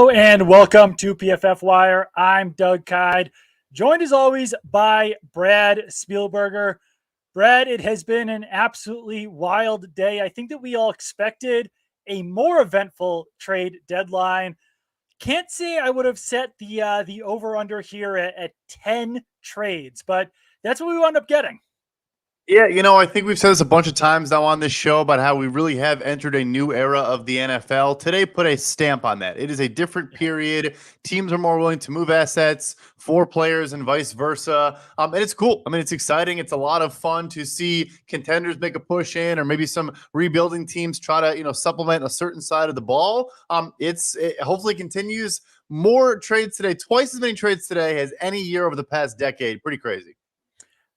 Hello and welcome to PFF Wire. I'm Doug Kyed, joined as always by Brad Spielberger. Brad, it has been an absolutely wild day. I think that we all expected a more eventful trade deadline. Can't say I would have set the over-under here at 10 trades, but that's what we wound up getting. Yeah, I think we've said this a bunch of times now on this show about how we really have entered a new era of the NFL. Today put a stamp on that. It is a different period. Teams are more willing to move assets for players and vice versa. And it's cool. I mean, it's exciting. It's a lot of fun to see contenders make a push in, or maybe some rebuilding teams try to, supplement a certain side of the ball. It hopefully continues. More trades today, twice as many trades today as any year over the past decade. Pretty crazy.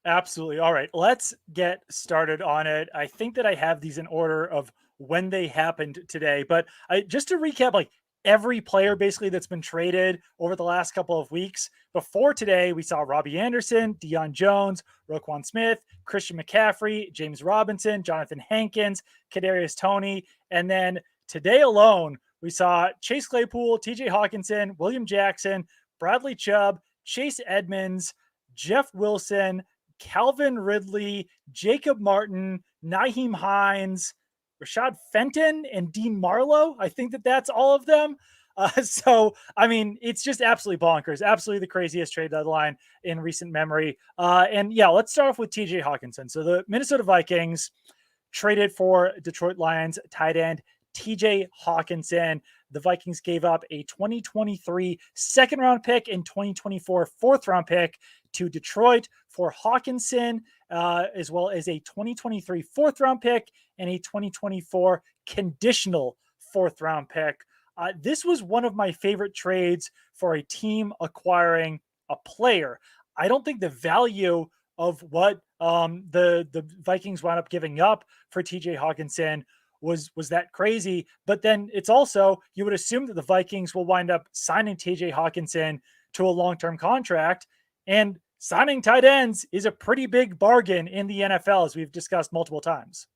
Absolutely. All right, let's get started on it. I think that I have these in order of when they happened today, but just to recap, like every player basically that's been traded over the last couple of weeks. Before today, we saw Robbie Anderson, Deion Jones, Roquan Smith, Christian McCaffrey, James Robinson, Jonathan Hankins, Kadarius Toney, and then today alone, we saw Chase Claypool, TJ Hockenson, William Jackson, Bradley Chubb, Chase Edmonds, Jeff Wilson, Calvin Ridley, Jacob Martin, Nyheim Hines, Rashard Fenton, and Dean Marlowe. I think that that's all of them. I mean, it's just absolutely bonkers. Absolutely the craziest trade deadline in recent memory. Let's start off with TJ Hockenson. So the Minnesota Vikings traded for Detroit Lions tight end TJ Hockenson. The Vikings gave up a 2023 second round pick and 2024 fourth round pick to Detroit for Hockenson, as well as a 2023 fourth round pick and a 2024 conditional fourth round pick. This was one of my favorite trades for a team acquiring a player. I don't think the value of what the Vikings wound up giving up for TJ Hockenson was that crazy. But then it's also, you would assume that the Vikings will wind up signing TJ Hockenson to a long-term contract, and signing tight ends is a pretty big bargain in the NFL, as we've discussed multiple times.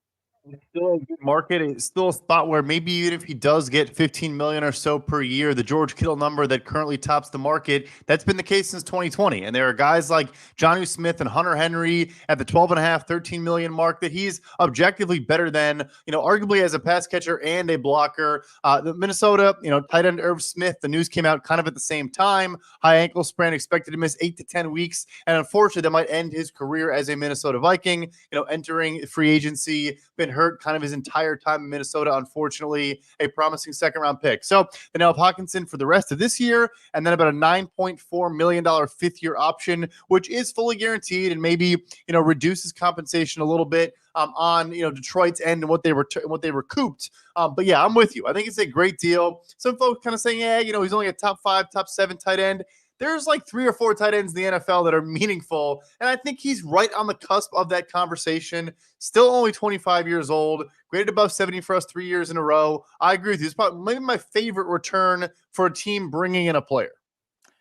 It's still a good market. It's still a spot where maybe even if he does get 15 million or so per year, the George Kittle number that currently tops the market, that's been the case since 2020. And there are guys like Jonnu Smith and Hunter Henry at the 12.5, 13 million mark that he's objectively better than, arguably as a pass catcher and a blocker. The Minnesota, tight end Irv Smith, the news came out kind of at the same time. High ankle sprain, expected to miss 8 to 10 weeks. And unfortunately, that might end his career as a Minnesota Viking, entering free agency, been hurt kind of his entire time in Minnesota, unfortunately, a promising second round pick. So they now have Hockenson for the rest of this year, and then about a $9.4 million fifth year option, which is fully guaranteed and maybe, reduces compensation a little bit on, Detroit's end and what they recouped. But yeah, I'm with you. I think it's a great deal. Some folks kind of saying, yeah, he's only a top 5, top 7 tight end. There's like 3 or 4 tight ends in the NFL that are meaningful, and I think he's right on the cusp of that conversation. Still only 25 years old, graded above 70 for us 3 years in a row. I agree with you. It's probably maybe my favorite return for a team bringing in a player.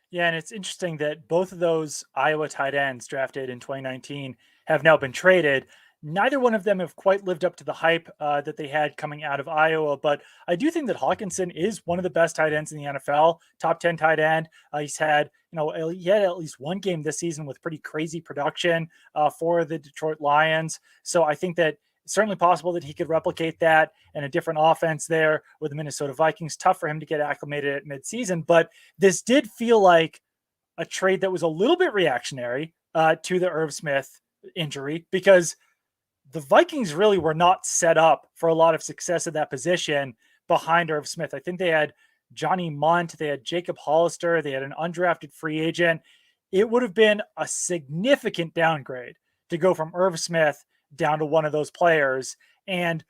Yeah, and it's interesting that both of those Iowa tight ends drafted in 2019 have now been traded. Neither one of them have quite lived up to the hype that they had coming out of Iowa, but I do think that Hockenson is one of the best tight ends in the NFL, top 10 tight end. He had at least one game this season with pretty crazy production for the Detroit Lions. So I think that it's certainly possible that he could replicate that in a different offense there with the Minnesota Vikings. Tough for him to get acclimated at midseason, but this did feel like a trade that was a little bit reactionary to the Irv Smith injury, because the Vikings really were not set up for a lot of success at that position behind Irv Smith. I think they had Johnny Munt, they had Jacob Hollister, they had an undrafted free agent. It would have been a significant downgrade to go from Irv Smith down to one of those players. And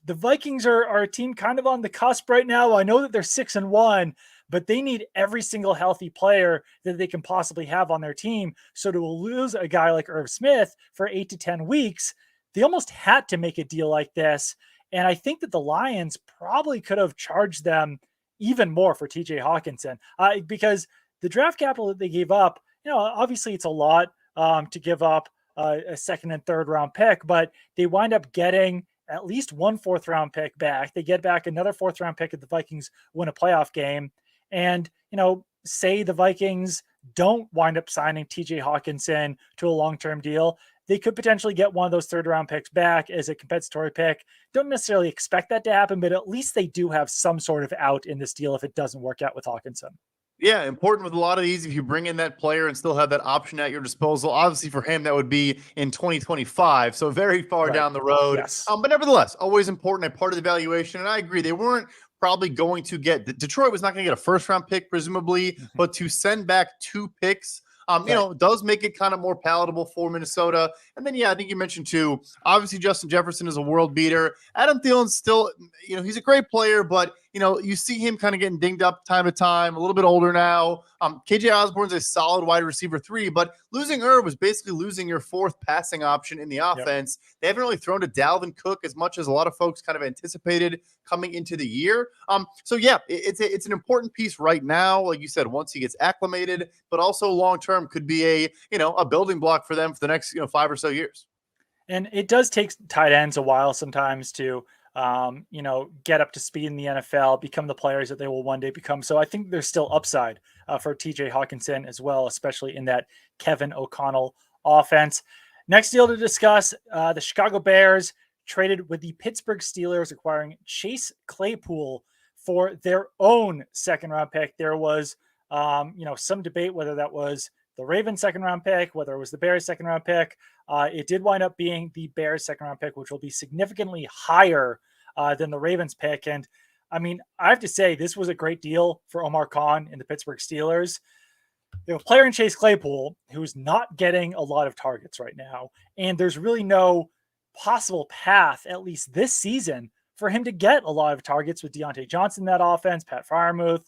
the Vikings are a team kind of on the cusp right now. I know that they're 6-1, but they need every single healthy player that they can possibly have on their team. So to lose a guy like Irv Smith for 8 to 10 weeks, they almost had to make a deal like this. And I think that the Lions probably could have charged them even more for TJ Hockenson because the draft capital that they gave up, obviously it's a lot to give up a second and third round pick, but they wind up getting at least one fourth round pick back. They get back another fourth round pick if the Vikings win a playoff game. And, say the Vikings don't wind up signing TJ Hockenson to a long-term deal, they could potentially get one of those third-round picks back as a compensatory pick. Don't necessarily expect that to happen, but at least they do have some sort of out in this deal if it doesn't work out with Hockenson. Yeah, important with a lot of these. If you bring in that player and still have that option at your disposal, obviously for him that would be in 2025, so very far Right. down the road. Yes. But nevertheless, always important, a part of the valuation. And I agree, they weren't probably going to get Detroit was not going to get a first round pick, presumably, but to send back 2 picks. Does make it kind of more palatable for Minnesota. And then, I think you mentioned too, obviously Justin Jefferson is a world beater. Adam Thielen's still, he's a great player, but, you see him kind of getting dinged up time to time, a little bit older now. KJ Osborne's a solid wide receiver 3, but losing Irv was basically losing your 4th passing option in the offense. Yep. They haven't really thrown to Dalvin Cook as much as a lot of folks kind of anticipated coming into the year. It's an important piece right now. Like you said, once he gets acclimated, but also long-term could be a building block for them for the next, 5 or so years. And it does take tight ends a while sometimes to, get up to speed in the NFL, become the players that they will one day become. So I think there's still upside for TJ Hockenson as well, especially in that Kevin O'Connell offense. Next deal to discuss, the Chicago Bears traded with the Pittsburgh Steelers, acquiring Chase Claypool for their own second-round pick. There was, some debate whether that was the Ravens second-round pick, whether it was the Bears second-round pick. It did wind up being the Bears second-round pick, which will be significantly higher than the Ravens pick. And I mean, I have to say, this was a great deal for Omar Khan and the Pittsburgh Steelers. They have a player in Chase Claypool who's not getting a lot of targets right now. And there's really no possible path, at least this season, for him to get a lot of targets with Deontay Johnson in that offense, Pat Freiermuth,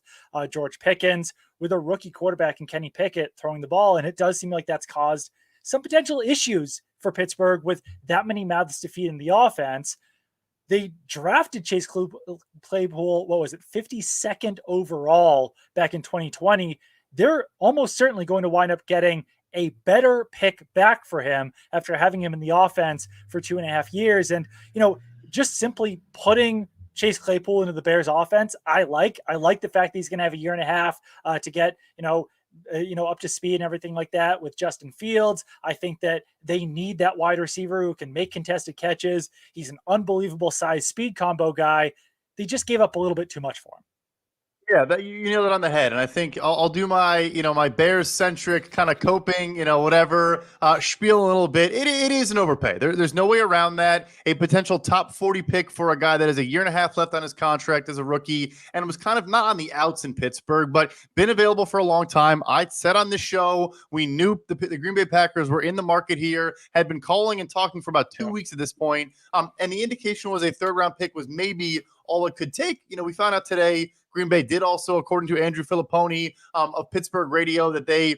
George Pickens, with a rookie quarterback and Kenny Pickett throwing the ball. And it does seem like that's caused some potential issues for Pittsburgh with that many mouths to feed in the offense. They drafted Chase Claypool, 52nd overall back in 2020. They're almost certainly going to wind up getting a better pick back for him after having him in the offense for 2.5 years. And, just simply putting Chase Claypool into the Bears offense, I like the fact that he's going to have 1.5 years to get, up to speed and everything like that with Justin Fields. I think that they need that wide receiver who can make contested catches. He's an unbelievable size speed combo guy. They just gave up a little bit too much for him. Yeah, that you nailed it on the head, and I think I'll do my my Bears centric kind of coping whatever spiel a little bit. It is an overpay. There's no way around that. A potential top 40 pick for a guy that has 1.5 years left on his contract as a rookie, and was kind of not on the outs in Pittsburgh, but been available for a long time. I said on this show we knew the Green Bay Packers were in the market here, had been calling and talking for about 2 weeks at this point, and the indication was a 3rd round pick was maybe all it could take. We found out today Green Bay did also, according to Andrew Filipponi of Pittsburgh Radio, that they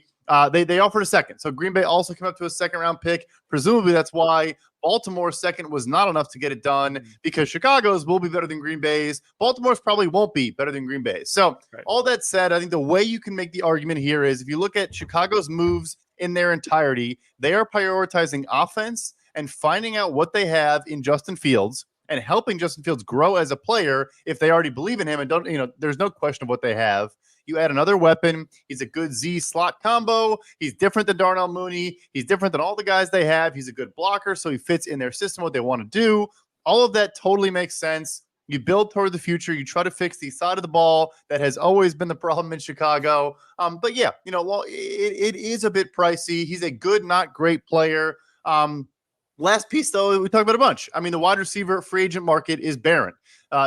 offered a second. So Green Bay also came up to a 2nd round pick. Presumably that's why Baltimore's second was not enough to get it done, because Chicago's will be better than Green Bay's. Baltimore's probably won't be better than Green Bay's. So all that said, I think the way you can make the argument here is if you look at Chicago's moves in their entirety, they are prioritizing offense and finding out what they have in Justin Fields and helping Justin Fields grow as a player if they already believe in him and don't, there's no question of what they have. You add another weapon. He's a good Z slot combo. He's different than Darnell Mooney. He's different than all the guys they have. He's a good blocker, so he fits in their system, what they want to do. All of that totally makes sense. You build toward the future. You try to fix the side of the ball that has always been the problem in Chicago. But yeah, it is a bit pricey. He's a good, not great player. Last piece, though, we talked about a bunch. I mean, the wide receiver free agent market is barren.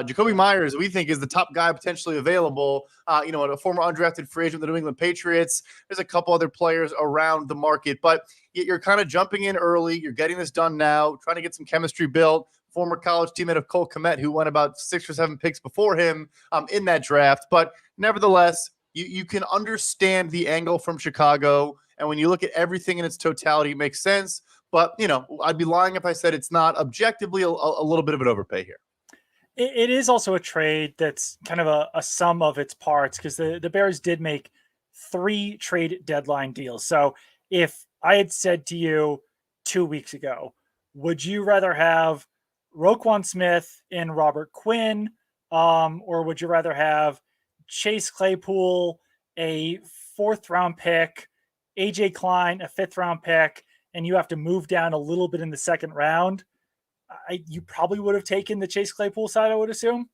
Jacoby Myers, we think, is the top guy potentially available. A former undrafted free agent of the New England Patriots. There's a couple other players around the market, but you're kind of jumping in early. You're getting this done now, trying to get some chemistry built. Former college teammate of Cole Kmet, who went about 6 or 7 picks before him in that draft. But nevertheless, you can understand the angle from Chicago. And when you look at everything in its totality, it makes sense. But, I'd be lying if I said it's not objectively a little bit of an overpay here. It is also a trade that's kind of a sum of its parts, because the Bears did make 3 trade deadline deals. So if I had said to you 2 weeks ago, would you rather have Roquan Smith and Robert Quinn, or would you rather have Chase Claypool, a 4th-round pick, AJ Klein, a 5th-round pick, and you have to move down a little bit in the 2nd round, you probably would have taken the Chase Claypool side, I would assume.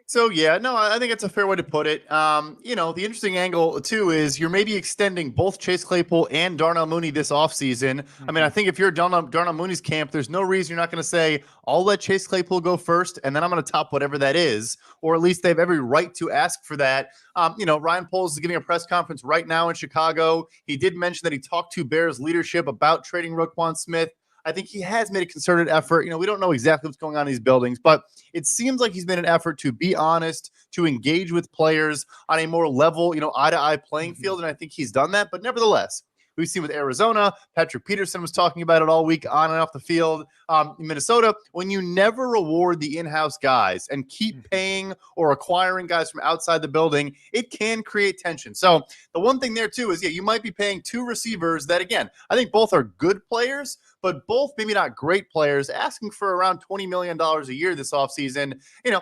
So yeah, no, I think it's a fair way to put it. The interesting angle too is you're maybe extending both Chase Claypool and Darnell Mooney this offseason. Mm-hmm. I mean, I think if you're Darnell Mooney's camp, there's no reason you're not going to say, I'll let Chase Claypool go first, and then I'm going to top whatever that is, or at least they have every right to ask for that. Ryan Poles is giving a press conference right now in Chicago. He did mention that he talked to Bears leadership about trading Roquan Smith. I think he has made a concerted effort. We don't know exactly what's going on in these buildings, but it seems like he's made an effort to be honest, to engage with players on a more level, eye-to-eye playing field, and I think he's done that. But nevertheless, we've seen with Arizona, Patrick Peterson was talking about it all week on and off the field. In Minnesota, when you never reward the in-house guys and keep paying or acquiring guys from outside the building, it can create tension. So the one thing there too is, you might be paying 2 receivers that, again, I think both are good players, but both maybe not great players, asking for around $20 million a year this offseason.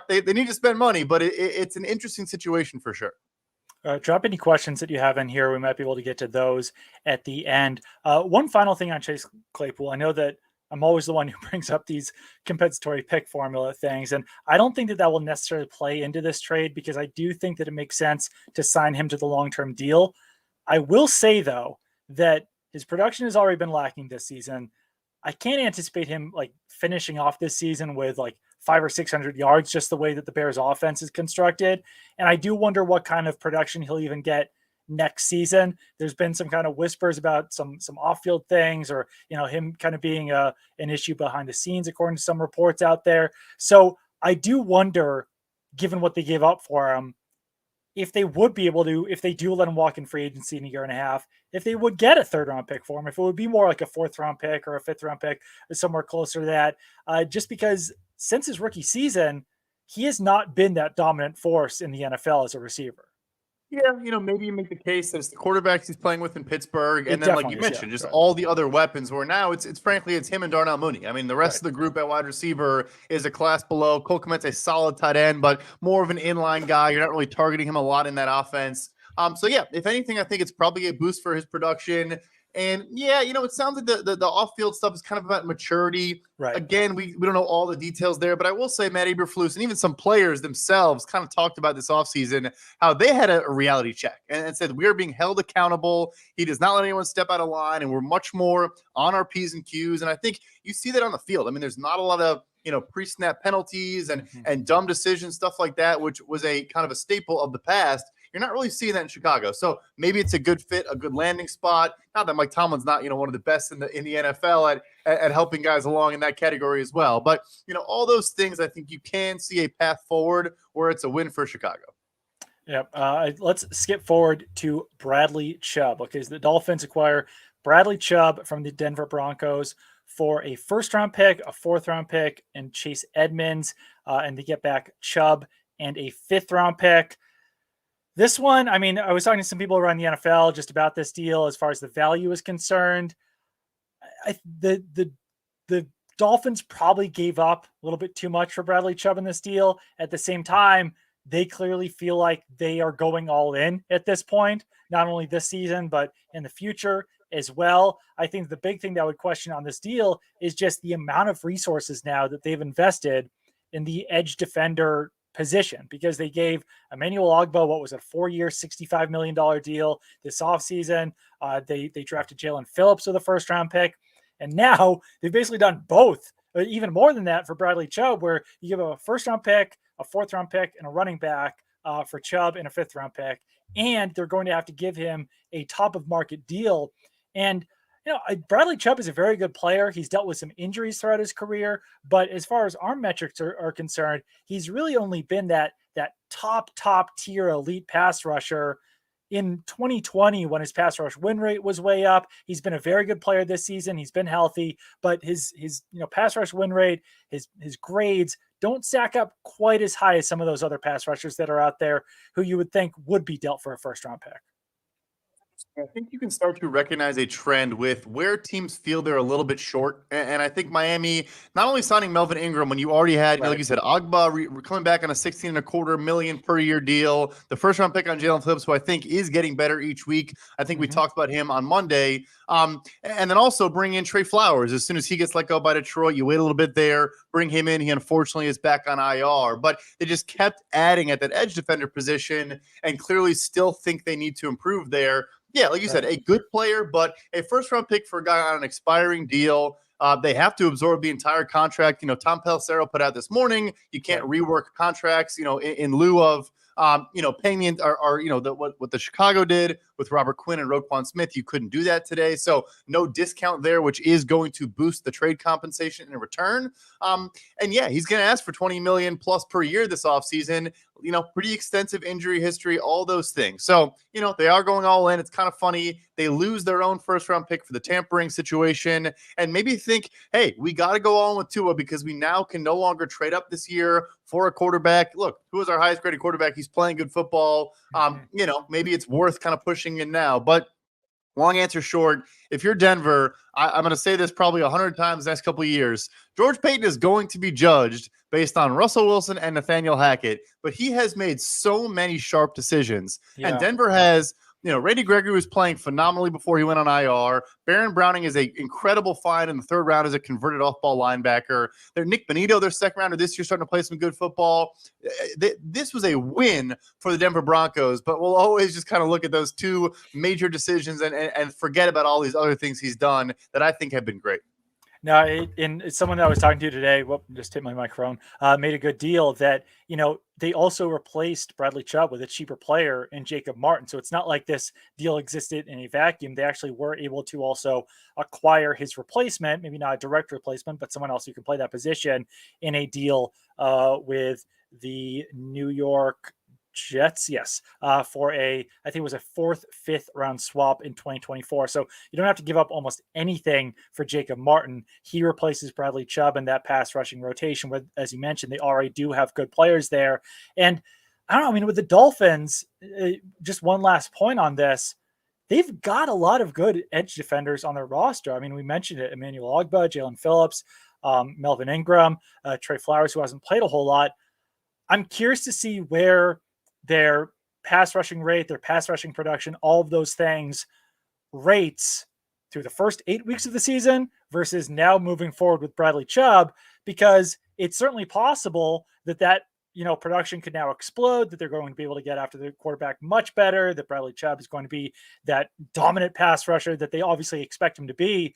They need to spend money, but it's an interesting situation for sure. Drop any questions that you have in here. We might be able to get to those at the end. One final thing on Chase Claypool. I know that I'm always the one who brings up these compensatory pick formula things, and I don't think that will necessarily play into this trade because I do think that it makes sense to sign him to the long-term deal. I will say, though, that his production has already been lacking this season. I can't anticipate him finishing off this season with 500 or 600 yards, just the way that the Bears offense is constructed. And I do wonder what kind of production he'll even get next season. There's been some kind of whispers about some off-field things, or him kind of being an issue behind the scenes, according to some reports out there. So I do wonder, given what they gave up for him, if they would be able to, if they do let him walk in free agency in a year and a half, if they would get a 3rd-round pick for him, if it would be more like a 4th-round pick or a 5th-round pick, or somewhere closer to that, just because since his rookie season, he has not been that dominant force in the NFL as a receiver. Yeah, maybe you make the case that it's the quarterbacks he's playing with in Pittsburgh, and then, like you mentioned, just all the other weapons. Where now it's frankly it's him and Darnell Mooney. I mean, the rest of the group at wide receiver is a class below. Cole Kmet's a solid tight end, but more of an inline guy. You're not really targeting him a lot in that offense. So yeah, if anything, I think it's probably a boost for his production. And yeah, it sounds like the off-field stuff is kind of about maturity. Right. Again, we don't know all the details there, but I will say Matt Eberflus and even some players themselves kind of talked about this offseason, how they had a reality check and said, we are being held accountable. He does not let anyone step out of line, and we're much more on our P's and Q's. And I think you see that on the field. I mean, there's not a lot of pre-snap penalties and dumb decisions, stuff like that, which was a kind of a staple of the past. You're not really seeing that in Chicago. So maybe it's a good fit, a good landing spot. Not that Mike Tomlin's not, one of the best in the NFL at helping guys along in that category as well. But, all those things, I think you can see a path forward where it's a win for Chicago. Yep. Let's skip forward to Bradley Chubb. Okay, so the Dolphins acquire Bradley Chubb from the Denver Broncos for a 1st-round pick, a 4th-round pick, and Chase Edmonds, and they get back Chubb and a 5th-round pick. This one, I mean, I was talking to some people around the NFL just about this deal as far as the value is concerned. The Dolphins probably gave up a little bit too much for Bradley Chubb in this deal. At the same time, they clearly feel like they are going all in at this point, not only this season, but in the future as well. I think the big thing that I would question on this deal is just the amount of resources now that they've invested in the edge defender position, because they gave Emmanuel Ogbah, what was a 4-year, $65 million deal this offseason. They drafted Jalen Phillips with a 1st-round pick. And now they've basically done both, even more than that for Bradley Chubb, where you give a 1st-round pick, a 4th-round pick, and a running back for Chubb and a 5th-round pick. And they're going to have to give him a top-of-market deal. And Bradley Chubb is a very good player. He's dealt with some injuries throughout his career, but as far as arm metrics are concerned, he's really only been that top tier elite pass rusher in 2020 when his pass rush win rate was way up. He's been a very good player this season. He's been healthy, but his pass rush win rate, his grades don't stack up quite as high as some of those other pass rushers that are out there who you would think would be dealt for a 1st-round pick. I think you can start to recognize a trend with where teams feel they're a little bit short. And I think Miami, not only signing Melvin Ingram when you already had, like you said, Agba coming back on a 16.25 million per year deal, the first round pick on Jalen Phillips, who I think is getting better each week. I think we talked about him on Monday. And then also bring in Trey Flowers. As soon as he gets let go by Detroit, you wait a little bit there, bring him in. He unfortunately is back on IR, but they just kept adding at that edge defender position and clearly still think they need to improve there. Yeah, like you said, a good player, but a first-round pick for a guy on an expiring deal. They have to absorb the entire contract. Tom Pelissero put out this morning, you can't rework contracts, in lieu of, paying what the Chicago did with Robert Quinn and Roquan Smith. You couldn't do that today. So no discount there, which is going to boost the trade compensation in return. And yeah, he's going to ask for $20 million plus per year this offseason. Pretty extensive injury history, all those things. So, they are going all in. It's kind of funny. They lose their own first round pick for the tampering situation and maybe think, hey, we got to go on with Tua because we now can no longer trade up this year for a quarterback. Look, who is our highest graded quarterback? He's playing good football. Maybe it's worth kind of pushing in now, but long answer short, if you're Denver, I'm going to say this probably 100 times the next couple of years. George Paton is going to be judged based on Russell Wilson and Nathaniel Hackett, but he has made so many sharp decisions. Yeah. And Denver has, Randy Gregory was playing phenomenally before he went on IR. Baron Browning is an incredible find in the third round as a converted off-ball linebacker. They're Nick Bonito, their second rounder this year, starting to play some good football. This was a win for the Denver Broncos, but we'll always just kind of look at those two major decisions and forget about all these other things he's done that I think have been great. Now, it's someone I was talking to today, just hit my microphone, made a good deal that, they also replaced Bradley Chubb with a cheaper player in Jacob Martin. So it's not like this deal existed in a vacuum. They actually were able to also acquire his replacement, maybe not a direct replacement, but someone else who can play that position in a deal with the New York Jets, yes, for I think it was a 4th, 5th round swap in 2024. So you don't have to give up almost anything for Jacob Martin. He replaces Bradley Chubb in that pass rushing rotation where, as you mentioned, they already do have good players there. And I don't know, I mean, with the Dolphins, just one last point on this, they've got a lot of good edge defenders on their roster. I mean, we mentioned it, Emmanuel Ogbah, Jalen Phillips, Melvin Ingram, Trey Flowers, who hasn't played a whole lot. I'm curious to see where their pass rushing rate, their pass rushing production, all of those things rates through the first 8 weeks of the season versus now moving forward with Bradley Chubb, because it's certainly possible that production could now explode, that they're going to be able to get after the quarterback much better, that Bradley Chubb is going to be that dominant pass rusher that they obviously expect him to be.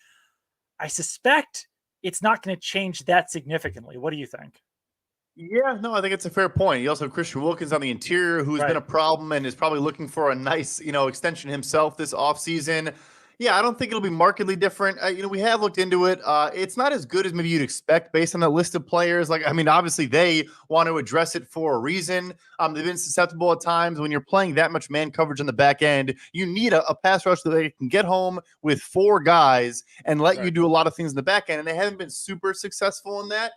I suspect it's not going to change that significantly. What do you think? Yeah, no, I think it's a fair point. You also have Christian Wilkins on the interior, who's been a problem and is probably looking for a nice, extension himself this offseason. Yeah, I don't think it'll be markedly different. We have looked into it. It's not as good as maybe you'd expect based on the list of players. Obviously they want to address it for a reason. They've been susceptible at times. When you're playing that much man coverage on the back end, you need a pass rush that they can get home with 4 guys and let you do a lot of things in the back end. And they haven't been super successful in that.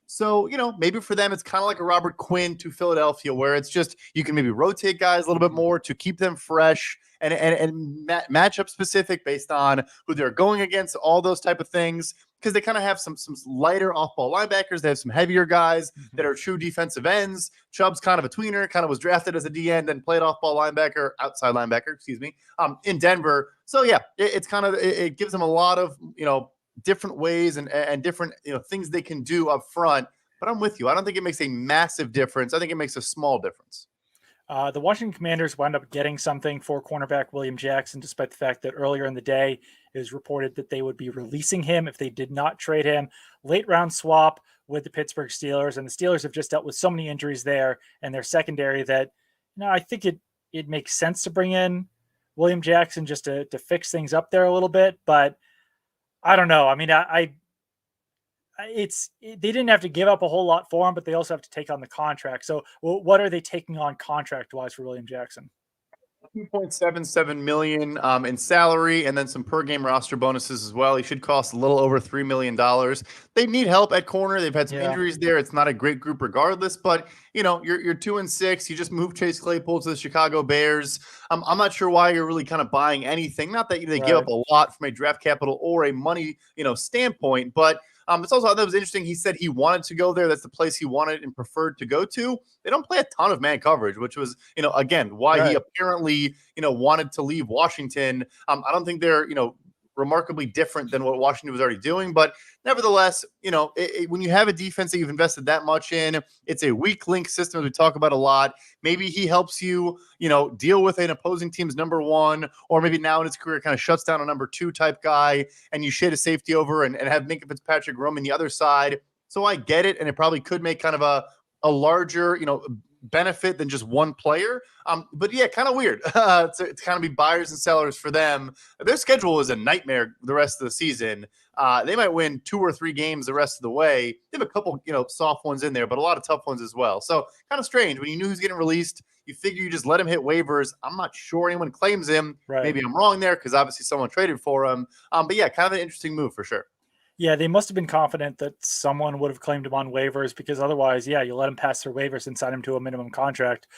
So, maybe for them, it's kind of like a Robert Quinn to Philadelphia, where it's just, you can maybe rotate guys a little bit more to keep them fresh and matchup specific based on who they're going against, all those type of things. Because they kind of have some lighter off-ball linebackers. They have some heavier guys that are true defensive ends. Chubb's kind of a tweener, kind of was drafted as a D-end and played off-ball outside linebacker, in Denver. So, yeah, it's kind of, it gives them a lot of, different ways and different things they can do up front. But I'm with you. I don't think it makes a massive difference. I think it makes a small difference. The Washington Commanders wound up getting something for cornerback William Jackson, despite the fact that earlier in the day it was reported that they would be releasing him if they did not trade him. Late round swap with the Pittsburgh Steelers, and the Steelers have just dealt with so many injuries there and their secondary that I think it makes sense to bring in William Jackson just to fix things up there a little bit. But I don't know. I mean, they didn't have to give up a whole lot for him, but they also have to take on the contract. So what are they taking on contract wise for William Jackson? 2.77 million in salary, and then some per game roster bonuses as well. He should cost a little over $3 million. They need help at corner. They've had some Yeah, injuries there. It's not a great group regardless, but you're 2-6. You just moved Chase Claypool to the Chicago Bears. I'm not sure why you're really kind of buying anything. Not that they give right. up a lot from a draft capital or a money standpoint, but it's also that was interesting. He said he wanted to go there. That's the place he wanted and preferred to go to. They don't play a ton of man coverage, which was, again, why he Right. apparently, wanted to leave Washington. I don't think they're, remarkably different than what Washington was already doing. But nevertheless, when you have a defense that you've invested that much in, it's a weak link system, as we talk about a lot. Maybe he helps you, deal with an opposing team's number one, or maybe now in his career kind of shuts down a number two type guy, and you shade a safety over and have Minkah Fitzpatrick roaming the other side. So I get it, and it probably could make kind of a larger, benefit than just one player. But yeah, kind of weird to kind of be buyers and sellers for them. Their schedule is a nightmare the rest of the season. They might win 2 or 3 games the rest of the way. They have a couple, soft ones in there, but a lot of tough ones as well. So kind of strange. When you knew he was getting released, you figure you just let him hit waivers. I'm not sure anyone claims him. Right. Maybe I'm wrong there because obviously someone traded for him. But yeah, kind of an interesting move for sure. Yeah, they must have been confident that someone would have claimed him on waivers because otherwise, yeah, you let him pass their waivers and sign him to a minimum contract.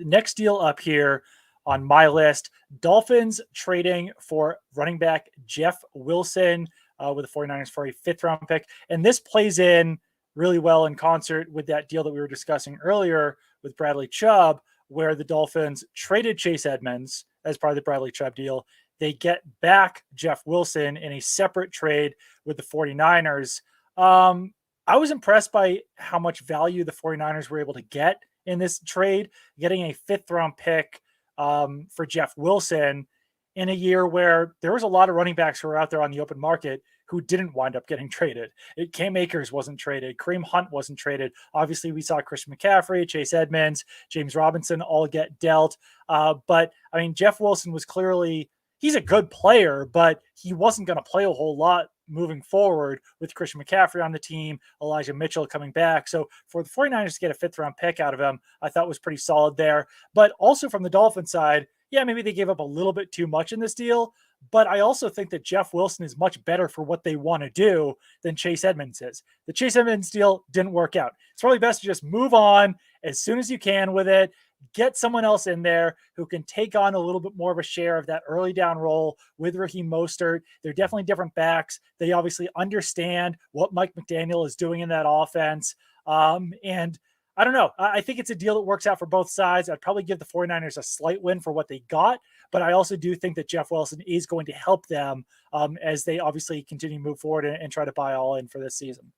Next deal up here on my list, Dolphins trading for running back Jeff Wilson with the 49ers for a 5th-round pick. And this plays in really well in concert with that deal that we were discussing earlier with Bradley Chubb, where the Dolphins traded Chase Edmonds as part of the Bradley Chubb deal. They get back Jeff Wilson in a separate trade with the 49ers. I was impressed by how much value the 49ers were able to get in this trade, getting a 5th-round pick for Jeff Wilson in a year where there was a lot of running backs who were out there on the open market who didn't wind up getting traded. Cam Akers wasn't traded. Kareem Hunt wasn't traded. Obviously, we saw Christian McCaffrey, Chase Edmonds, James Robinson all get dealt. But, I mean, Jeff Wilson was clearly – he's a good player, but he wasn't going to play a whole lot moving forward with Christian McCaffrey on the team, Elijah Mitchell coming back. So for the 49ers to get a 5th-round pick out of him, I thought was pretty solid there. But also from the Dolphins side, yeah, maybe they gave up a little bit too much in this deal, but I also think that Jeff Wilson is much better for what they want to do than Chase Edmonds is. The Chase Edmonds deal didn't work out. It's probably best to just move on as soon as you can with it. Get someone else in there who can take on a little bit more of a share of that early down role with Raheem Mostert. They're definitely different backs. They obviously understand what Mike McDaniel is doing in that offense. And I don't know. I think it's a deal that works out for both sides. I'd probably give the 49ers a slight win for what they got, but I also do think that Jeff Wilson is going to help them as they obviously continue to move forward and try to buy all in for this season.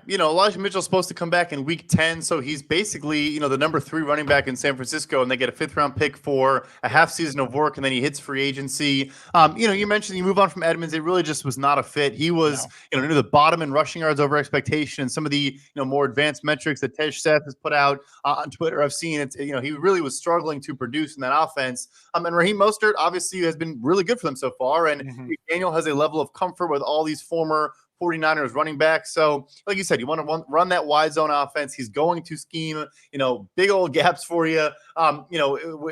Yeah, Elijah Mitchell's supposed to come back in week 10, so he's basically, the number 3 running back in San Francisco, and they get a 5th-round pick for a half season of work, and then he hits free agency. You mentioned you move on from Edmonds. It really just was not a fit. He was, near the bottom in rushing yards over expectation, and some of the, more advanced metrics that Tej Seth has put out on Twitter, I've seen it. He really was struggling to produce in that offense. And Raheem Mostert obviously has been really good for them so far, and Daniel has a level of comfort with all these former 49ers running back. So like you said, you want to run that wide zone offense. He's going to scheme, big old gaps for you.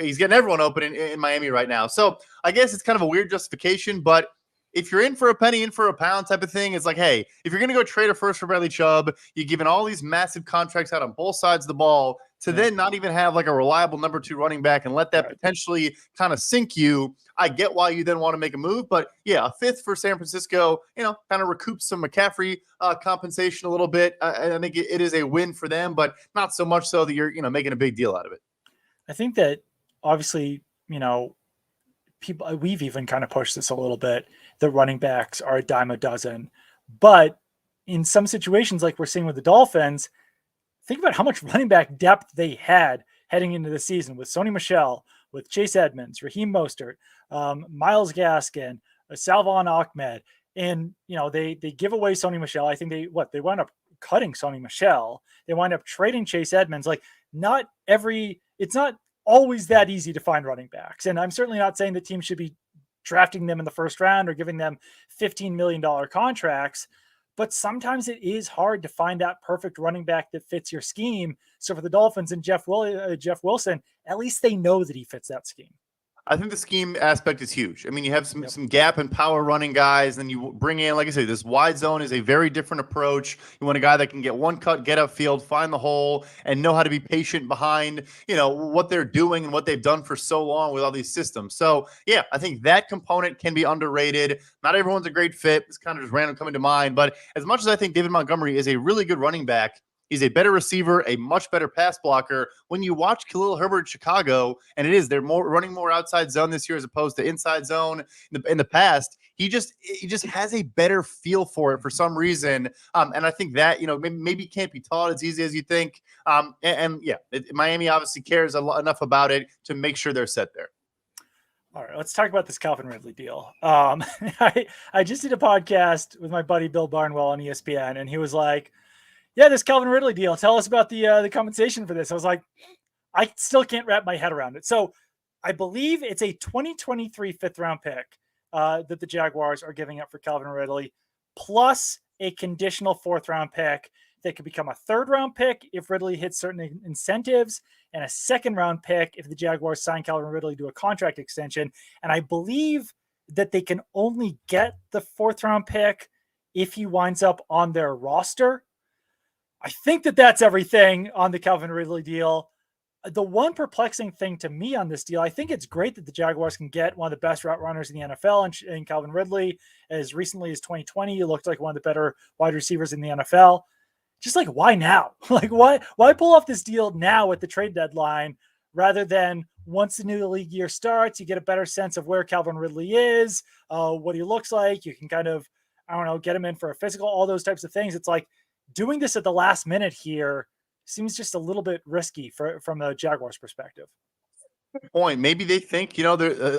He's getting everyone open in Miami right now. So I guess it's kind of a weird justification, but if you're in for a penny, in for a pound type of thing, it's like, hey, if you're going to go trade a first for Bradley Chubb, you're giving all these massive contracts out on both sides of the ball to then not even have like a reliable number 2 running back and let that potentially kind of sink you. I get why you then want to make a move, but yeah, a 5th for San Francisco, kind of recoups some McCaffrey compensation a little bit. I think it is a win for them, but not so much so that you're, making a big deal out of it. I think that obviously, people, we've even kind of pushed this a little bit. The running backs are a dime a dozen, but in some situations, like we're seeing with the Dolphins, think about how much running back depth they had heading into the season with Sony Michel, with Chase Edmonds, Raheem Mostert, Myles Gaskin, Salvon Ahmed, and they give away Sony Michel. I think they wound up cutting Sony Michel. They wind up trading Chase Edmonds. Like it's not always that easy to find running backs, and I'm certainly not saying the team should be drafting them in the first round or giving them $15 million contracts. But sometimes it is hard to find that perfect running back that fits your scheme. So for the Dolphins and Jeff Wilson, at least they know that he fits that scheme. I think the scheme aspect is huge. I mean, you have some gap and power running guys, and you bring in, like I said, this wide zone is a very different approach. You want a guy that can get one cut, get upfield, find the hole, and know how to be patient behind, what they're doing and what they've done for so long with all these systems. So, yeah, I think that component can be underrated. Not everyone's a great fit. It's kind of just random coming to mind. But as much as I think David Montgomery is a really good running back, he's a better receiver, a much better pass blocker. When you watch Khalil Herbert in Chicago, and they're running more outside zone this year as opposed to inside zone in the past. He just has a better feel for it for some reason, and I think that maybe can't be taught as easy as you think. Miami obviously cares enough about it to make sure they're set there. All right, let's talk about this Calvin Ridley deal. I just did a podcast with my buddy Bill Barnwell on ESPN, and he was like, yeah, this Calvin Ridley deal. Tell us about the compensation for this. I was like, I still can't wrap my head around it. So I believe it's a 2023 fifth-round pick that the Jaguars are giving up for Calvin Ridley, plus a conditional fourth-round pick that could become a third-round pick if Ridley hits certain incentives, and a second-round pick if the Jaguars sign Calvin Ridley to a contract extension. And I believe that they can only get the fourth-round pick if he winds up on their roster. I think that that's everything on the Calvin Ridley deal. The one perplexing thing to me on this deal, I think it's great that the Jaguars can get one of the best route runners in the NFL in Calvin Ridley. As recently as 2020, he looked like one of the better wide receivers in the NFL. Just like, why now? Why pull off this deal now at the trade deadline rather than once the new league year starts, you get a better sense of where Calvin Ridley is, what he looks like. You can kind of, get him in for a physical, all those types of things. It's like, doing this at the last minute here seems just a little bit risky from the Jaguars' perspective. Point. Maybe they think,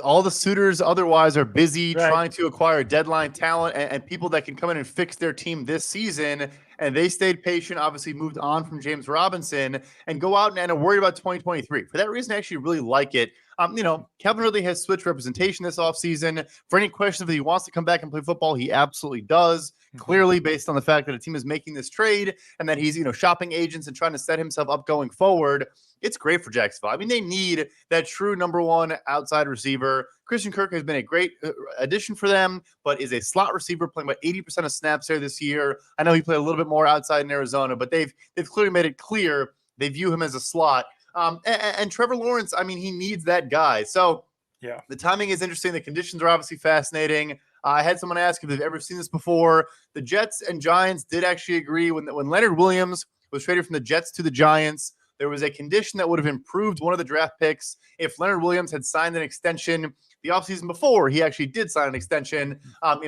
all the suitors otherwise are busy trying to acquire deadline talent and people that can come in and fix their team this season. And they stayed patient, obviously moved on from James Robinson and go out and are worried about 2023. For that reason, I actually really like it. Calvin Ridley has switched representation this offseason. For any questions if he wants to come back and play football, he absolutely does. Clearly, based on the fact that a team is making this trade and that he's, shopping agents and trying to set himself up going forward, it's great for Jacksonville. I mean, they need that true number one outside receiver. Christian Kirk has been a great addition for them, but is a slot receiver playing about 80% of snaps there this year. I know he played a little bit more outside in Arizona, but they've clearly made it clear they view him as a slot. And Trevor Lawrence, I mean, he needs that guy. So yeah, the timing is interesting. The conditions are obviously fascinating. I had someone ask if they've ever seen this before. The Jets and Giants did actually agree when Leonard Williams was traded from the Jets to the Giants. There was a condition that would have improved one of the draft picks if Leonard Williams had signed an extension the offseason before he actually did sign an extension.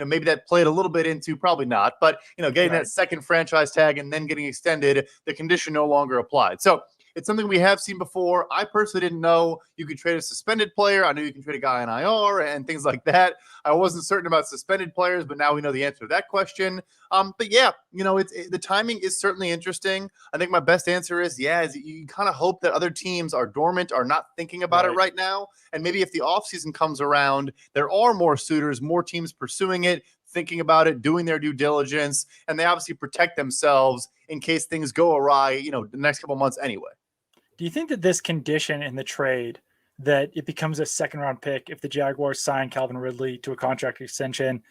Maybe that played a little bit into, probably not, but, getting that second franchise tag and then getting extended, the condition no longer applied. So it's something we have seen before. I personally didn't know you could trade a suspended player. I knew you can trade a guy on IR and things like that. I wasn't certain about suspended players, but now we know the answer to that question. But yeah, the timing is certainly interesting. I think my best answer is you kind of hope that other teams are dormant, are not thinking about it right now. And maybe if the offseason comes around, there are more suitors, more teams pursuing it, thinking about it, doing their due diligence, and they obviously protect themselves in case things go awry, the next couple months anyway. Do you think that this condition in the trade that it becomes a second round pick if the Jaguars sign Calvin Ridley to a contract extension,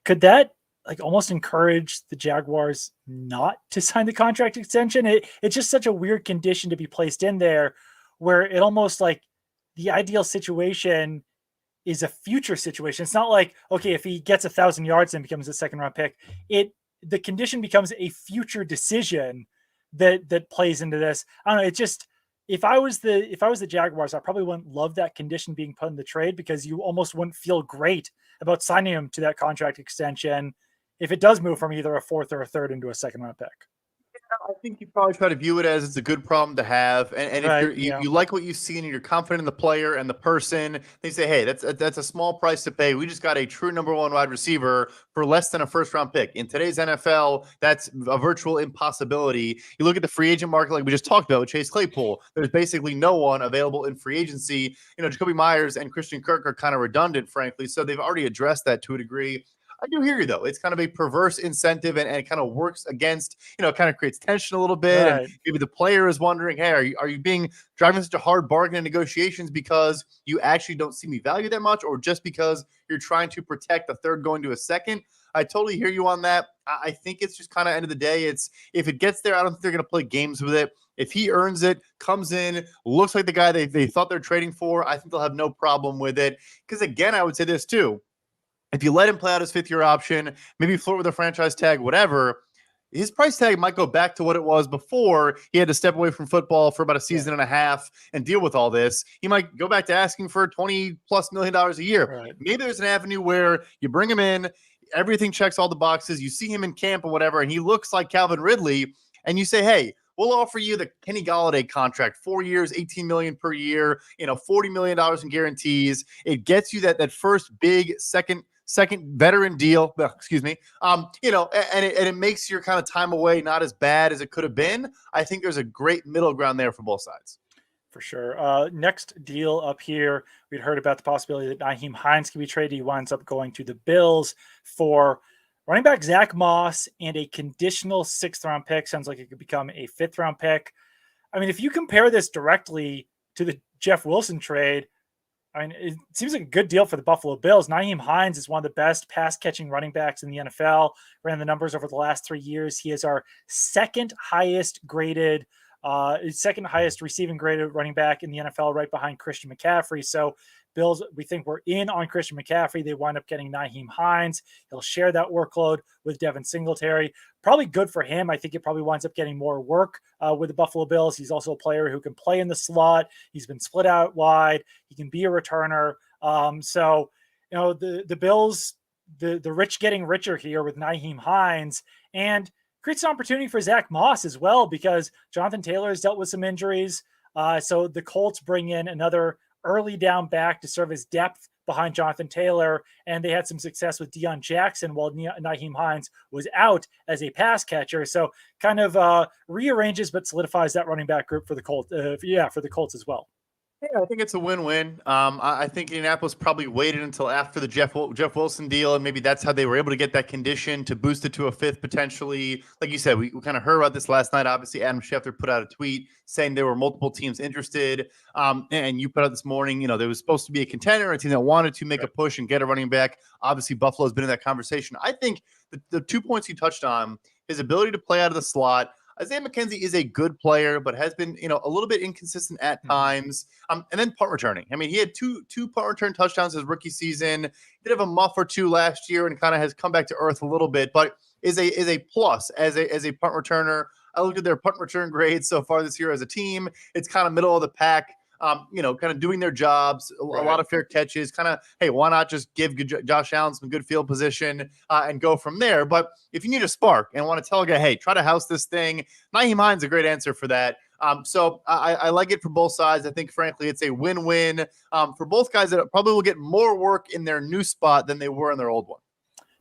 could that almost encourage the Jaguars not to sign the contract extension? It's just such a weird condition to be placed in there where it almost the ideal situation is a future situation. It's not like, okay, if he gets 1,000 yards and becomes a second round pick, the condition becomes a future decision that plays into this. I don't know. It's just, if I was the Jaguars, I probably wouldn't love that condition being put in the trade because you almost wouldn't feel great about signing him to that contract extension if it does move from either a fourth or a third into a second round pick. I think you probably try to view it as it's a good problem to have. And if you like what you see and you're confident in the player and the person, they say, hey, that's a small price to pay. We just got a true number one wide receiver for less than a first round pick. In today's NFL, that's a virtual impossibility. You look at the free agent market like we just talked about with Chase Claypool. There's basically no one available in free agency. Jacoby Myers and Christian Kirk are kind of redundant, frankly. So they've already addressed that to a degree. I do hear you though. It's kind of a perverse incentive and it kind of works against, it kind of creates tension a little bit. Right. And maybe the player is wondering, hey, are you being driving such a hard bargain in negotiations because you actually don't see me value that much, or just because you're trying to protect a third going to a second? I totally hear you on that. I think it's just kind of end of the day. It's if it gets there, I don't think they're going to play games with it. If he earns it, comes in, looks like the guy they thought they're trading for, I think they'll have no problem with it. Because again, I would say this too. If you let him play out his fifth-year option, maybe flirt with a franchise tag, whatever, his price tag might go back to what it was before he had to step away from football for about a season and a half and deal with all this. He might go back to asking for $20+ million a year. Right. Maybe there's an avenue where you bring him in, everything checks all the boxes, you see him in camp or whatever, and he looks like Calvin Ridley, and you say, hey, we'll offer you the Kenny Golladay contract, 4 years, $18 million per year, $40 million in guarantees. It gets you that first big second veteran deal. Excuse me. And it makes your kind of time away not as bad as it could have been. I think there's a great middle ground there for both sides. For sure. Next deal up here, we'd heard about the possibility that Nyheim Hines can be traded. He winds up going to the Bills for running back Zack Moss and a conditional 6th-round pick. Sounds like it could become a 5th-round pick. I mean, if you compare this directly to the Jeff Wilson trade, I mean, it seems like a good deal for the Buffalo Bills. Nyheim Hines is one of the best pass-catching running backs in the NFL. Ran the numbers over the last 3 years. He is our second highest receiving graded running back in the NFL, right behind Christian McCaffrey. So Bills, we think we're in on Christian McCaffrey. They wind up getting Nyheim Hines. He'll share that workload with Devin Singletary. Probably good for him. I think it probably winds up getting more work with the Buffalo Bills. He's also a player who can play in the slot. He's been split out wide. He can be a returner. The Bills, the rich getting richer here with Nyheim Hines, and creates an opportunity for Zack Moss as well, because Jonathan Taylor has dealt with some injuries. So the Colts bring in another early down back to serve as depth behind Jonathan Taylor, and they had some success with Deion Jackson while Nyheim Hines was out as a pass catcher. So kind of rearranges but solidifies that running back group for the Colts. For the Colts as well. Yeah, I think it's a win-win. I think Indianapolis probably waited until after the Jeff Wilson deal, and maybe that's how they were able to get that condition to boost it to a 5th potentially. Like you said, we kind of heard about this last night. Obviously, Adam Schefter put out a tweet saying there were multiple teams interested, and you put out this morning, there was supposed to be a contender, a team that wanted to make a push and get a running back. Obviously, Buffalo's been in that conversation. I think the 2 points you touched on, his ability to play out of the slot. Isaiah McKenzie is a good player, but has been, a little bit inconsistent at times. And then punt returning. I mean, he had two punt return touchdowns his rookie season. He did have a muff or two last year and kind of has come back to earth a little bit, but is a plus as a punt returner. I looked at their punt return grades so far this year as a team. It's kind of middle of the pack. Kind of doing their jobs, a lot of fair catches, kind of, hey, why not just give Josh Allen some good field position and go from there? But if you need a spark and want to tell a guy, hey, try to house this thing, Nyheim Hines is a great answer for that. So I like it for both sides. I think, frankly, it's a win-win for both guys that probably will get more work in their new spot than they were in their old one.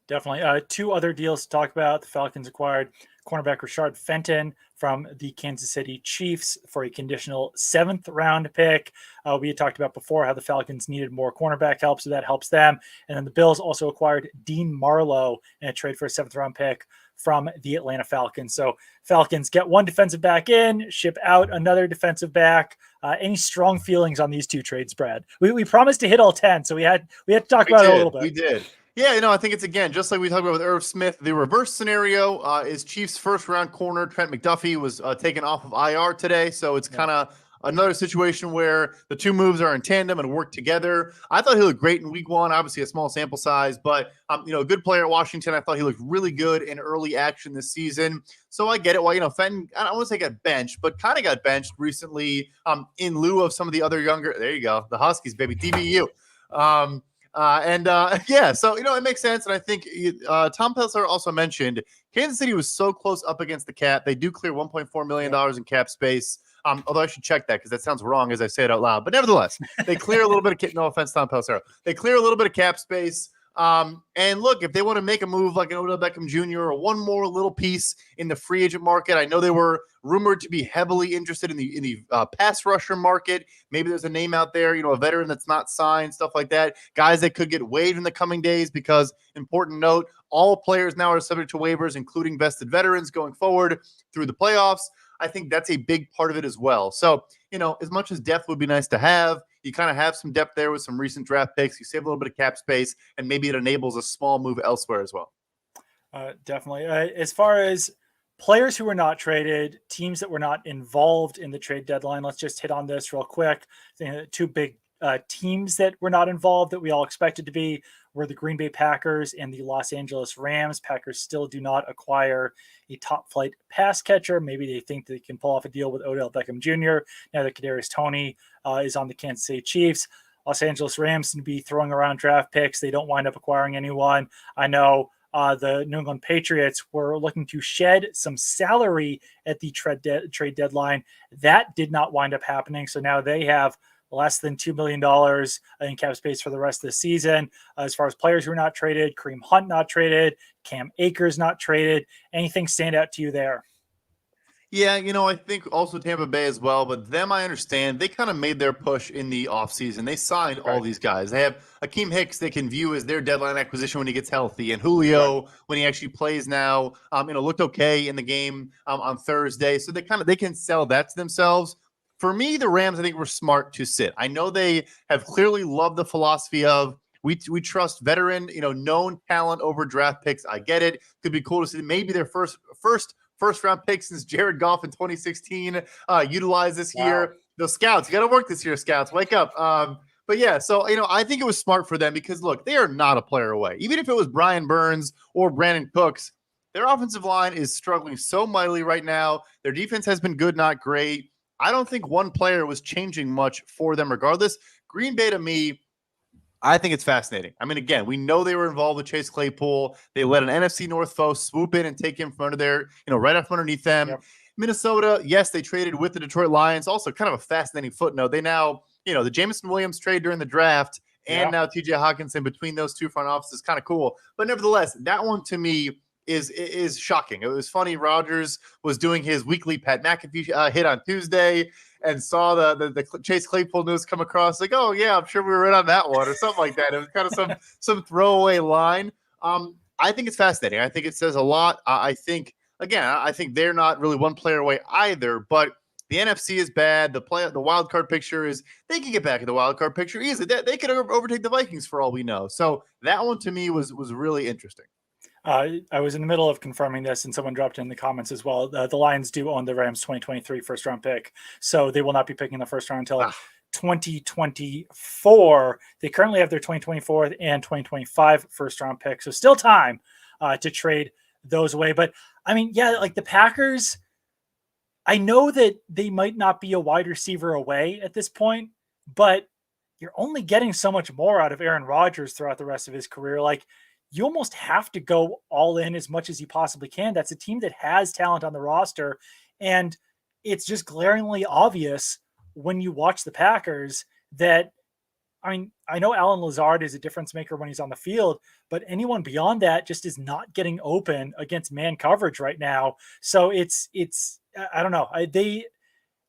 Definitely. 2 other deals to talk about. The Falcons acquired cornerback Rashard Fenton from the Kansas City Chiefs for a conditional 7th-round pick. We had talked about before how the Falcons needed more cornerback help, so that helps them. And then the Bills also acquired Dean Marlowe in a trade for a 7th-round pick from the Atlanta Falcons. So Falcons get 1 defensive back in, ship out another defensive back. Any strong feelings on these 2 trades, Brad? We promised to hit all 10, so we had to talk about it a little bit. We did. Yeah, I think it's, again, just like we talked about with Irv Smith, the reverse scenario is Chiefs' first-round corner, Trent McDuffie, was taken off of IR today. So it's kind of another situation where the 2 moves are in tandem and work together. I thought he looked great in week 1, obviously a small sample size, but, a good player at Washington. I thought he looked really good in early action this season. So I get it. Well, Fenton, I don't want to say got benched, but kind of got benched recently in lieu of some of the other younger, there you go, the Huskies, baby, DBU. So, it makes sense. And I think Tom Pelissero also mentioned Kansas City was so close up against the cap. They do clear $1.4 million in cap space. Although I should check that because that sounds wrong as I say it out loud. But nevertheless, they clear a little bit of no offense, Tom Pelissero. They clear a little bit of cap space. And look, if they want to make a move like an Odell Beckham Jr. or one more little piece in the free agent market, I know they were rumored to be heavily interested in the pass rusher market. Maybe there's a name out there, a veteran that's not signed, stuff like that. Guys that could get waived in the coming days because, important note, all players now are subject to waivers, including vested veterans going forward through the playoffs. I think that's a big part of it as well. So, as much as depth would be nice to have, you kind of have some depth there with some recent draft picks. You save a little bit of cap space, and maybe it enables a small move elsewhere as well. Definitely. As far as players who were not traded, teams that were not involved in the trade deadline, let's just hit on this real quick. The two big teams that were not involved that we all expected to be were the Green Bay Packers and the Los Angeles Rams. Packers still do not acquire a top flight pass catcher. Maybe they think they can pull off a deal with Odell Beckham Jr. now that Kadarius Toney is on the Kansas City Chiefs. Los Angeles Rams seem to be throwing around draft picks. They don't wind up acquiring anyone. I know the New England Patriots were looking to shed some salary at the trade deadline. That did not wind up happening. So now they have less than $2 million in cap space for the rest of the season. As far as players who are not traded, Kareem Hunt not traded, Cam Akers not traded. Anything stand out to you there? Yeah, I think also Tampa Bay as well, but them, I understand. They kind of made their push in the offseason. They signed all these guys. They have Akeem Hicks they can view as their deadline acquisition when he gets healthy, and Julio when he actually plays now, looked okay in the game on Thursday. So they can sell that to themselves. For me, the Rams, I think, were smart to sit. I know they have clearly loved the philosophy of we trust veteran, known talent over draft picks. I get it. Could be cool to see maybe their first round pick since Jared Goff in 2016 utilized this year. The scouts, you got to work this year, scouts. Wake up. But yeah, so, I think it was smart for them because, look, they are not a player away. Even if it was Brian Burns or Brandon Cooks, their offensive line is struggling so mightily right now. Their defense has been good, not great. I don't think one player was changing much for them regardless. Green Bay, to me, I think it's fascinating. I mean, again, we know they were involved with Chase Claypool. They let an NFC North foe swoop in and take him from under there, right up from underneath them. Yep. Minnesota, yes, they traded with the Detroit Lions. Also, kind of a fascinating footnote. They now, the Jameson Williams trade during the draft and now TJ Hockenson between those two front offices, kind of cool. But nevertheless, that one to me is shocking. It was funny. Rodgers was doing his weekly Pat McAfee hit on Tuesday and saw the Chase Claypool news come across. Like, oh yeah, I'm sure we were right on that one or something like that. It was kind of some throwaway line. I think it's fascinating. I think it says a lot. I think they're not really one player away either, but the NFC is bad. The wild card picture is they can get back in the wild card picture easily. They could overtake the Vikings for all we know. So that one to me was really interesting. I was in the middle of confirming this, and someone dropped in the comments as well. The Lions do own the Rams 2023 first-round pick, so they will not be picking the first round until 2024. They currently have their 2024 and 2025 first-round pick, so still time to trade those away. But, I mean, yeah, like the Packers, I know that they might not be a wide receiver away at this point, but you're only getting so much more out of Aaron Rodgers throughout the rest of his career. Like, you almost have to go all in as much as you possibly can. That's a team that has talent on the roster. And it's just glaringly obvious when you watch the Packers that, I mean, I know Alan Lazard is a difference maker when he's on the field, but anyone beyond that just is not getting open against man coverage right now. So it's I don't know.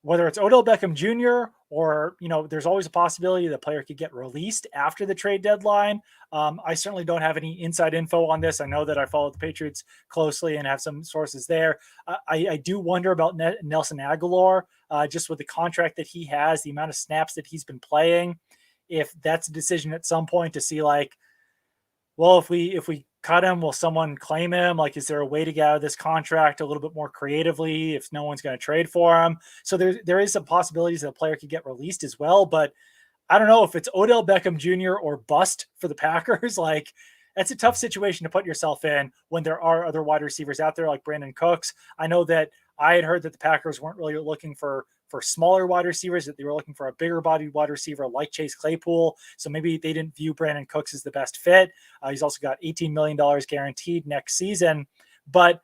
Whether it's Odell Beckham Jr. or, there's always a possibility the player could get released after the trade deadline. I certainly don't have any inside info on this. I know that I follow the Patriots closely and have some sources there. I do wonder about Nelson Aguilar, just with the contract that he has, the amount of snaps that he's been playing, if that's a decision at some point to see like, well, if we cut him, will someone claim him? Like, is there a way to get out of this contract a little bit more creatively if no one's going to trade for him? So there is some possibilities that a player could get released as well. But I don't know if it's Odell Beckham Jr. or bust for the Packers. Like, that's a tough situation to put yourself in when there are other wide receivers out there like Brandon Cooks. I know that I had heard that the Packers weren't really looking for smaller wide receivers, that they were looking for a bigger bodied wide receiver like Chase Claypool. So maybe they didn't view Brandon Cooks as the best fit. He's also got $18 million guaranteed next season. But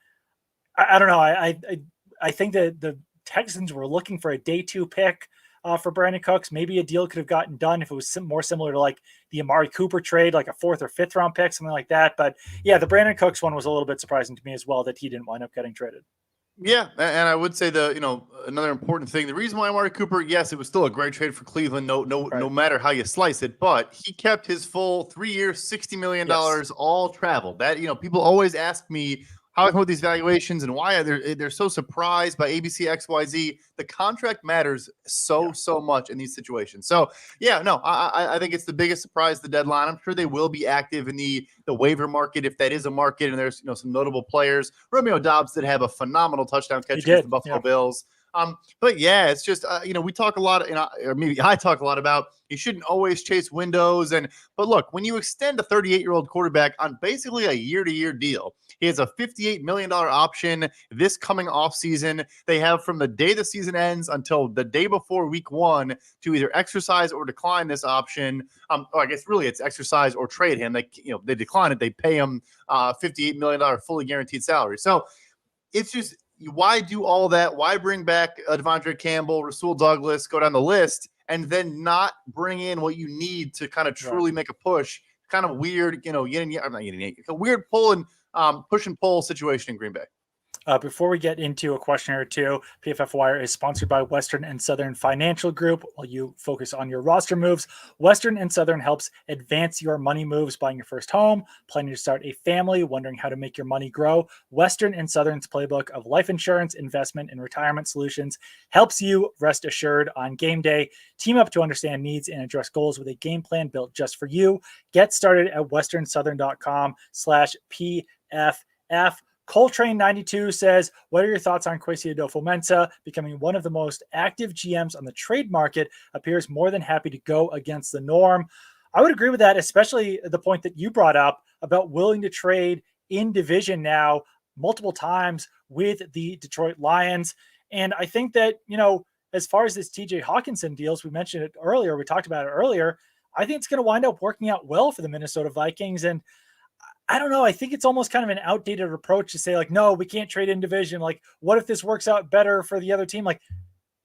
I don't know. I think that the Texans were looking for a day 2 pick for Brandon Cooks. Maybe a deal could have gotten done if it was more similar to like the Amari Cooper trade, like a 4th or 5th round pick, something like that. But yeah, the Brandon Cooks one was a little bit surprising to me as well that he didn't wind up getting traded. Yeah, and I would say another important thing. The reason why Amari Cooper, yes, it was still a great trade for Cleveland. No matter how you slice it, but he kept his full 3 years, $60 million, all travel. That people always ask me how I come with these valuations and why they're so surprised by ABC XYZ. The contract matters so much in these situations. So yeah, no, I think it's the biggest surprise, the deadline. I'm sure they will be active in the waiver market if that is a market, and there's some notable players. Romeo Doubs did have a phenomenal touchdown catch against the Buffalo Bills. But yeah, it's just we talk a lot, or maybe I talk a lot about you shouldn't always chase windows. But look, when you extend a 38-year-old quarterback on basically a year-to-year deal, he has a $58 million option this coming offseason. They have from the day the season ends until the day before week 1 to either exercise or decline this option. Or I guess really it's exercise or trade him. They decline it. They pay him $58 million fully guaranteed salary. So it's just, why do all that? Why bring back Devondre Campbell, Rasul Douglas, go down the list, and then not bring in what you need to kind of truly make a push? Kind of weird, a weird pull and push and pull situation in Green Bay. Before we get into a question or two, PFF Wire is sponsored by Western and Southern Financial Group. While you focus on your roster moves, Western and Southern helps advance your money moves, buying your first home, planning to start a family, wondering how to make your money grow. Western and Southern's playbook of life insurance, investment, and retirement solutions helps you rest assured on game day. Team up to understand needs and address goals with a game plan built just for you. Get started at westernsouthern.com/PFF. Coltrane92 says, what are your thoughts on Kwesi Adofo-Mensah becoming one of the most active GMs on the trade market? Appears more than happy to go against the norm. I would agree with that, especially the point that you brought up about willing to trade in division now multiple times with the Detroit Lions. And I think that, as far as this TJ Hockenson deals, we mentioned it earlier, we talked about it earlier, I think it's going to wind up working out well for the Minnesota Vikings. And I don't know. I think it's almost kind of an outdated approach to say, like, no, we can't trade in division. Like, what if this works out better for the other team? Like,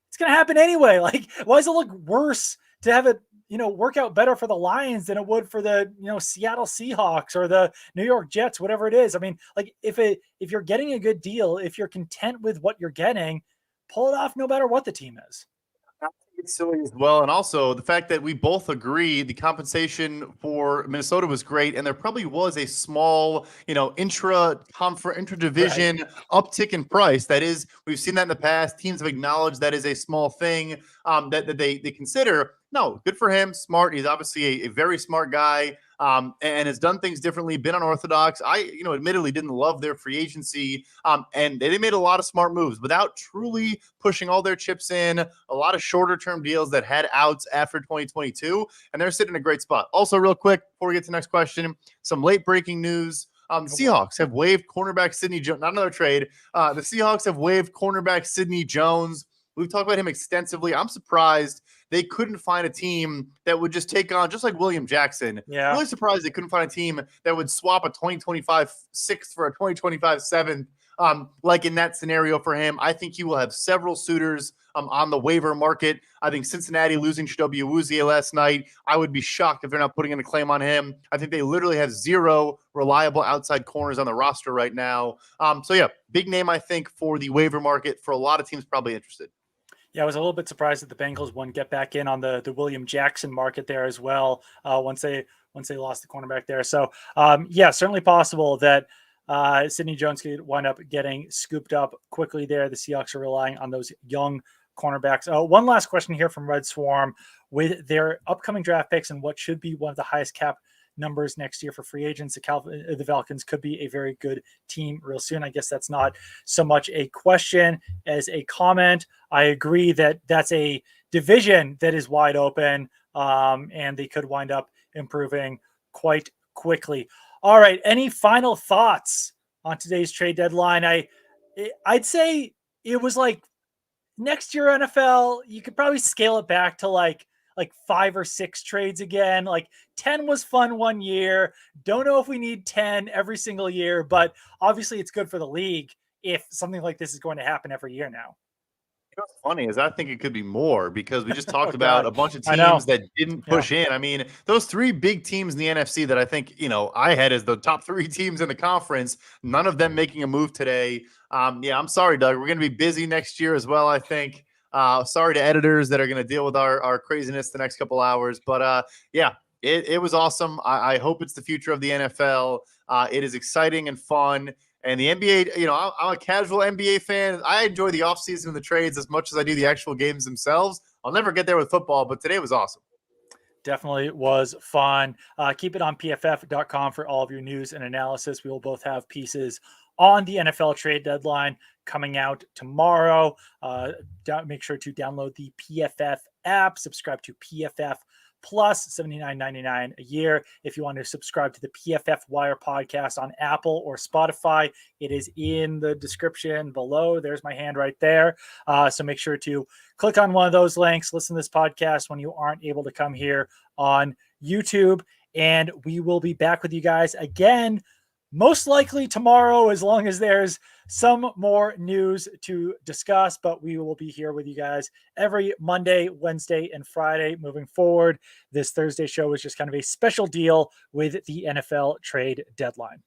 it's going to happen anyway. Like, why does it look worse to have it, work out better for the Lions than it would for the, Seattle Seahawks or the New York Jets, whatever it is? I mean, like, if you're getting a good deal, if you're content with what you're getting, pull it off no matter what the team is. It's silly as well. And also the fact that we both agree the compensation for Minnesota was great. And there probably was a small, intra-division uptick in price. That is, we've seen that in the past. Teams have acknowledged that is a small thing that they consider. No, good for him. Smart. He's obviously a very smart guy and has done things differently, been unorthodox. I, admittedly didn't love their free agency and they made a lot of smart moves without truly pushing all their chips in, a lot of shorter term deals that had outs after 2022, and they're sitting in a great spot. Also, real quick, before we get to the next question, some late breaking news. The Seahawks have waived cornerback Sidney Jones. Not another trade. The Seahawks have waived cornerback Sidney Jones. We've talked about him extensively. I'm surprised they couldn't find a team that would just take on, just like William Jackson. Yeah. Really surprised they couldn't find a team that would swap a 2025 6th for a 2025 7th. Like in that scenario for him. I think he will have several suitors on the waiver market. I think Cincinnati losing Chidobe Awuzie last night, I would be shocked if they're not putting in a claim on him. I think they literally have 0 reliable outside corners on the roster right now. So yeah, big name, I think, for the waiver market for a lot of teams probably interested. Yeah, I was a little bit surprised that the Bengals wouldn't get back in on the William Jackson market there as well once they lost the cornerback there. So yeah, certainly possible that Sidney Jones could wind up getting scooped up quickly there. The Seahawks are relying on those young cornerbacks. One last question here from Red Swarm. With their upcoming draft picks and what should be one of the highest cap numbers next year for free agents, the Falcons could be a very good team real soon. I guess that's not so much a question as a comment. I agree that that's a division that is wide open, and they could wind up improving quite quickly. All right, any final thoughts on today's trade deadline? I'd say it was like next year NFL, you could probably scale it back to like 5 or 6 trades again. Like 10 was fun one year. Don't know if we need 10 every single year, but obviously it's good for the league if something like this is going to happen every year now. What's funny is I think it could be more because we just talked Oh about God, a bunch of I know. teams that didn't Yeah, push in. I mean, those three big teams in the NFC that I think, I had as the top three teams in the conference, none of them making a move today. Yeah, I'm sorry, Doug. We're going to be busy next year as well, I think. Sorry to editors that are going to deal with our craziness the next couple hours. But yeah, it was awesome. I hope it's the future of the NFL. It is exciting and fun. And the NBA, I'm a casual NBA fan. I enjoy the offseason and the trades as much as I do the actual games themselves. I'll never get there with football, but today was awesome. definitely was fun. Keep it on pff.com for all of your news and analysis. We will both have pieces on the NFL trade deadline coming out tomorrow. Make sure to download the PFF app, subscribe to PFF Plus, $79.99 a year. If you want to subscribe to the PFF Wire podcast on Apple or Spotify, it is in the description below. There's my hand right there. So make sure to click on one of those links, listen to this podcast when you aren't able to come here on YouTube. And we will be back with you guys again, most likely tomorrow, as long as there's some more news to discuss. But we will be here with you guys every Monday, Wednesday, and Friday moving forward. This Thursday show is just kind of a special deal with the NFL trade deadline.